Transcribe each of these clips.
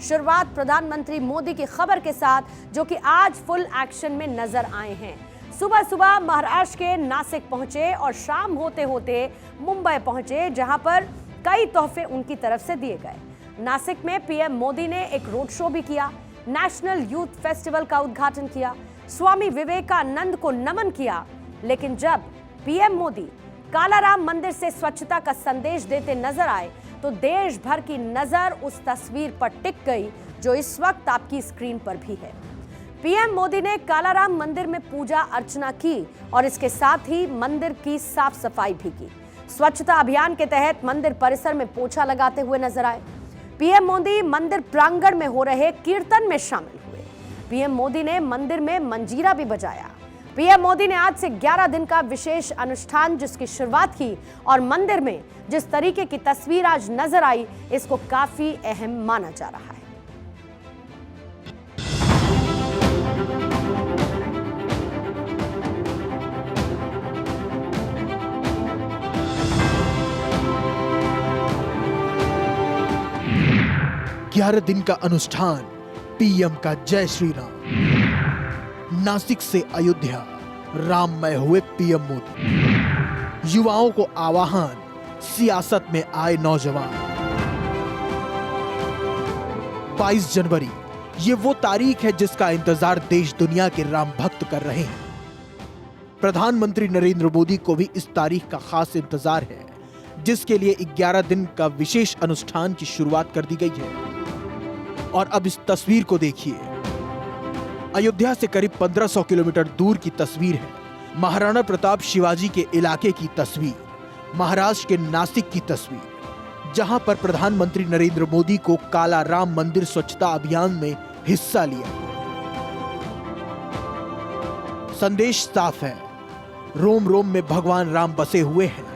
शुरुआत प्रधानमंत्री मोदी की खबर के साथ, जो कि आज फुल एक्शन में नजर आए हैं। सुबह सुबह महाराष्ट्र के नासिक पहुंचे और शाम होते होते मुंबई पहुंचे, जहां पर कई तोहफे उनकी तरफ से दिए गए। नासिक में पीएम मोदी ने एक रोड शो भी किया, नेशनल यूथ फेस्टिवल का उद्घाटन किया, स्वामी विवेकानंद को नमन किया। लेकिन जब पीएम मोदी कालाराम मंदिर से स्वच्छता का संदेश देते नजर आए तो देश भर की नजर उस तस्वीर पर टिक गई जो इस वक्त आपकी स्क्रीन पर भी है। पीएम मोदी ने कालाराम मंदिर में पूजा अर्चना की और इसके साथ ही मंदिर की साफ सफाई भी की। स्वच्छता अभियान के तहत मंदिर परिसर में पोछा लगाते हुए नजर आए। पीएम मोदी मंदिर प्रांगण में हो रहे कीर्तन में शामिल हुए। पीएम मोदी ने मंदिर में मंजीरा भी बजाया। पीएम मोदी ने आज से 11 दिन का विशेष अनुष्ठान जिसकी शुरुआत की और मंदिर में जिस तरीके की तस्वीर आज नजर आई, इसको काफी अहम माना जा रहा है। 11 दिन का अनुष्ठान, पीएम का जय श्री राम। नासिक से अयोध्या, राममय हुए पीएम मोदी। युवाओं को आह्वान, सियासत में आए नौजवान। 22 जनवरी, ये वो तारीख है जिसका इंतजार देश दुनिया के राम भक्त कर रहे हैं। प्रधानमंत्री नरेंद्र मोदी को भी इस तारीख का खास इंतजार है, जिसके लिए 11 दिन का विशेष अनुष्ठान की शुरुआत कर दी गई है। और अब इस तस्वीर को देखिए। अयोध्या से करीब 1500 किलोमीटर दूर की तस्वीर है। महाराणा प्रताप शिवाजी के इलाके की तस्वीर, महाराष्ट्र के नासिक की तस्वीर, जहां पर प्रधानमंत्री नरेंद्र मोदी को कालाराम मंदिर स्वच्छता अभियान में हिस्सा लिया। संदेश साफ है, रोम रोम में भगवान राम बसे हुए हैं।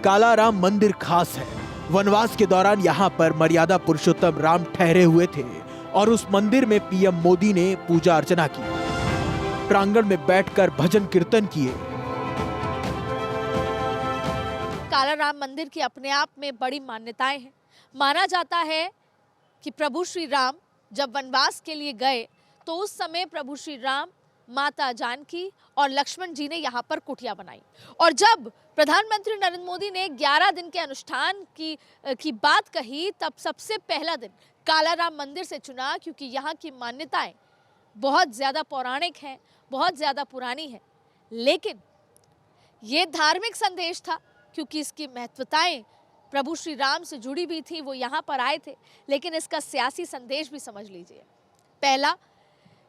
कालाराम मंदिर खास है। वनवास के दौरान यहां पर मर्यादा पुरुषोत्तम राम ठहरे हुए थे और उस मंदिर में पीएम मोदी ने पूजा अर्चना की, प्रांगण में बैठकर भजन कीर्तन किए। कालाराम मंदिर की अपने आप में बड़ी मान्यताएं हैं। माना जाता है कि प्रभु श्री राम जब वनवास के लिए गए तो उस समय प्रभु श्री राम, माता जानकी और लक्ष्मण जी ने यहाँ पर कुटिया बनाई। और जब प्रधानमंत्री नरेंद्र मोदी ने 11 दिन के अनुष्ठान की बात कही, तब सबसे पहला दिन कालाराम मंदिर से चुना, क्योंकि यहाँ की मान्यताएं बहुत ज़्यादा पौराणिक हैं, बहुत ज़्यादा पुरानी हैं। लेकिन ये धार्मिक संदेश था, क्योंकि इसकी महत्वताएं प्रभु श्री राम से जुड़ी हुई थी। वो यहाँ पर आए थे। लेकिन इसका सियासी संदेश भी समझ लीजिए। पहला,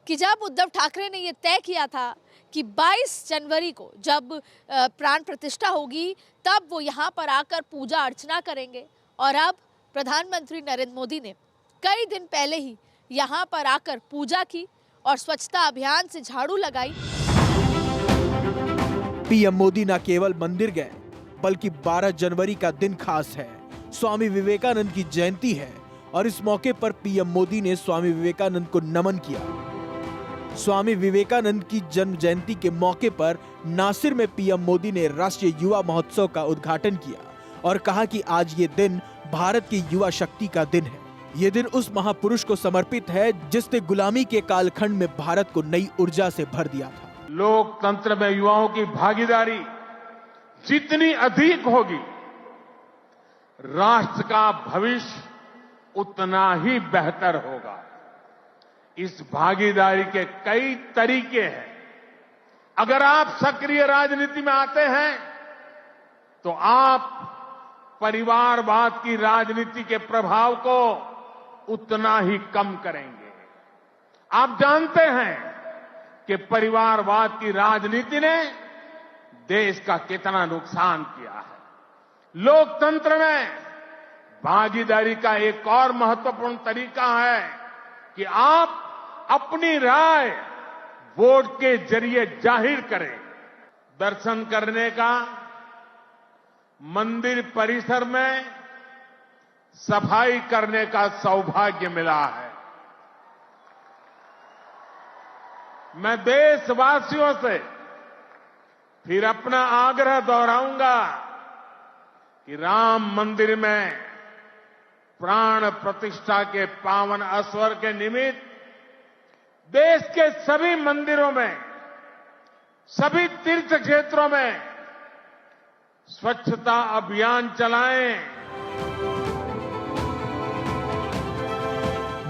कि जब उद्धव ठाकरे ने ये तय किया था कि 22 जनवरी को जब प्राण प्रतिष्ठा होगी तब वो यहाँ पर आकर पूजा अर्चना करेंगे, और अब प्रधानमंत्री नरेंद्र मोदी ने कई दिन पहले ही यहाँ पर आकर पूजा की और स्वच्छता अभियान से झाड़ू लगाई। पीएम मोदी न केवल मंदिर गए, बल्कि 12 जनवरी का दिन खास है। स्वामी विवेकानंद की जयंती है और इस मौके पर पीएम मोदी ने स्वामी विवेकानंद को नमन किया। स्वामी विवेकानंद की जन्म जयंती के मौके पर नासिर में पीएम मोदी ने राष्ट्रीय युवा महोत्सव का उद्घाटन किया और कहा कि आज ये दिन भारत की युवा शक्ति का दिन है। ये दिन उस महापुरुष को समर्पित है जिसने गुलामी के कालखंड में भारत को नई ऊर्जा से भर दिया था। लोकतंत्र में युवाओं की भागीदारी जितनी अधिक होगी, राष्ट्र का भविष्य उतना ही बेहतर होगा। इस भागीदारी के कई तरीके हैं। अगर आप सक्रिय राजनीति में आते हैं तो आप परिवारवाद की राजनीति के प्रभाव को उतना ही कम करेंगे। आप जानते हैं कि परिवारवाद की राजनीति ने देश का कितना नुकसान किया है। लोकतंत्र में भागीदारी का एक और महत्वपूर्ण तरीका है कि आप अपनी राय वोट के जरिए जाहिर करें। दर्शन करने का, मंदिर परिसर में सफाई करने का सौभाग्य मिला है। मैं देशवासियों से फिर अपना आग्रह दोहराऊंगा कि राम मंदिर में प्राण प्रतिष्ठा के पावन अवसर के निमित्त देश के सभी मंदिरों में, सभी तीर्थ क्षेत्रों में स्वच्छता अभियान चलाएं।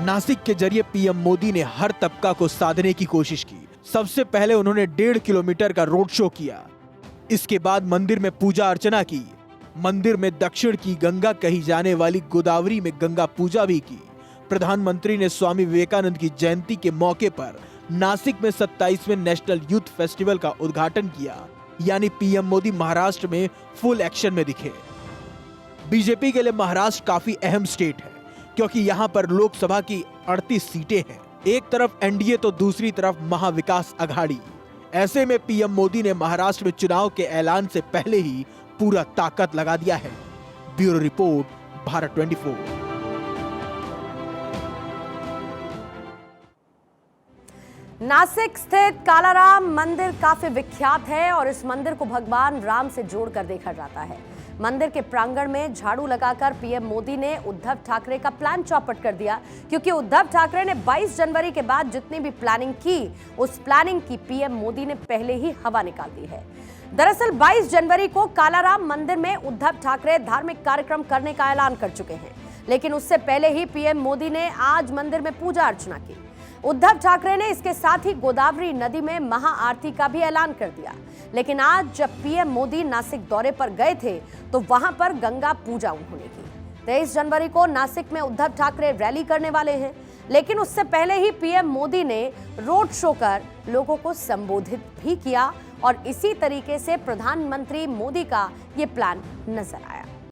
नासिक के जरिए पीएम मोदी ने हर तबका को साधने की कोशिश की। सबसे पहले उन्होंने 1.5 किलोमीटर का रोड शो किया। इसके बाद मंदिर में पूजा अर्चना की। मंदिर में दक्षिण की गंगा कही जाने वाली गोदावरी में गंगा पूजा भी की। प्रधानमंत्री ने स्वामी विवेकानंद की जयंती के मौके पर नासिक में 27वें नेशनल यूथ फेस्टिवल का उद्घाटन किया। यानी पीएम मोदी महाराष्ट्र में फुल एक्शन में दिखे। बीजेपी के लिए महाराष्ट्र काफी अहम स्टेट है, क्योंकि यहां पर लोकसभा की 38 सीटें हैं। एक तरफ एनडीए तो दूसरी तरफ महाविकास अघाड़ी। ऐसे में पीएम मोदी ने महाराष्ट्र में चुनाव के ऐलान से पहले ही पूरा ताकत लगा दिया है। Bureau report, Bharat 24। नासिक स्थित कालाराम मंदिर काफी विख्यात है और इस मंदिर को भगवान राम से जोड़कर देखा जाता है। मंदिर के प्रांगण में झाड़ू लगाकर पीएम मोदी ने उद्धव ठाकरे का प्लान चौपट कर दिया, क्योंकि उद्धव ठाकरे ने 22 जनवरी के बाद जितनी भी प्लानिंग की, उस प्लानिंग की पीएम मोदी ने पहले ही हवा निकाल दी है। दरअसल 22 जनवरी को कालाराम मंदिर में उद्धव ठाकरे धार्मिक कार्यक्रम करने का ऐलान कर चुके हैं, लेकिन उससे पहले ही पीएम मोदी ने आज मंदिर में पूजा अर्चना की। उद्धव ठाकरे ने इसके साथ ही गोदावरी नदी में महाआरती का भी ऐलान कर दिया। लेकिन आज जब पीएम मोदी नासिक दौरे पर गए थे तो वहां पर गंगा पूजा उन्होंने की। 23 जनवरी को नासिक में उद्धव ठाकरे रैली करने वाले हैं, लेकिन उससे पहले ही पीएम मोदी ने रोड शो कर लोगों को संबोधित भी किया और इसी तरीके से प्रधानमंत्री मोदी का ये प्लान नजर आया।